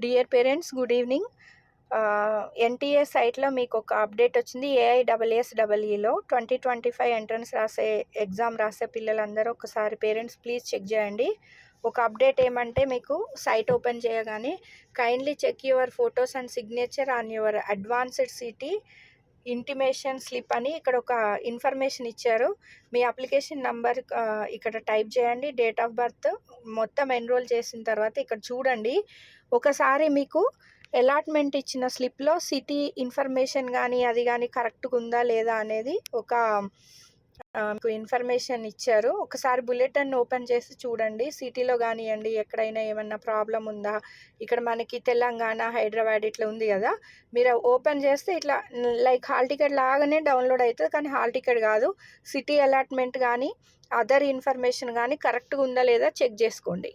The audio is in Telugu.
Dear parents, good evening. NTA సైట్లో మీకు ఒక అప్డేట్ వచ్చింది. AISSEEలో 2025 ఎంట్రన్స్ ఎగ్జామ్ రాసే పిల్లలందరూ ఒకసారి పేరెంట్స్ ప్లీజ్ చెక్ చేయండి. ఒక అప్డేట్ ఏమంటే, మీకు సైట్ ఓపెన్ చేయగానే kindly check your photos and signature on your advanced city intimation slip అని ఇక్కడ ఒక ఇన్ఫర్మేషన్ ఇచ్చారు. మీ అప్లికేషన్ నంబర్ ఇక్కడ టైప్ చేయండి, డేట్ ఆఫ్ బర్త్ మొత్తం ఎన్రోల్ చేసిన తర్వాత ఇక్కడ చూడండి. ఒకసారి మీకు అలాట్మెంట్ ఇచ్చిన స్లిప్లో సిటీ ఇన్ఫర్మేషన్ కానీ అది కానీ కరెక్ట్గా ఉందా లేదా అనేది ఒక మీకు ఇన్ఫర్మేషన్ ఇచ్చారు. ఒకసారి బులెటిన్ ఓపెన్ చేసి చూడండి. సిటీలో కానివ్వండి, ఎక్కడైనా ఏమన్నా ప్రాబ్లం ఉందా, ఇక్కడ మనకి తెలంగాణ, హైదరాబాద్ ఇట్లా ఉంది కదా, మీరు ఓపెన్ చేస్తే ఇట్లా లైక్ హాల్ టికెట్ లాగానే డౌన్లోడ్ అవుతుంది. కానీ హాల్ టికెట్ కాదు, సిటీ అలాట్మెంట్ కానీ అదర్ ఇన్ఫర్మేషన్ కానీ కరెక్ట్గా ఉందా లేదా చెక్ చేసుకోండి.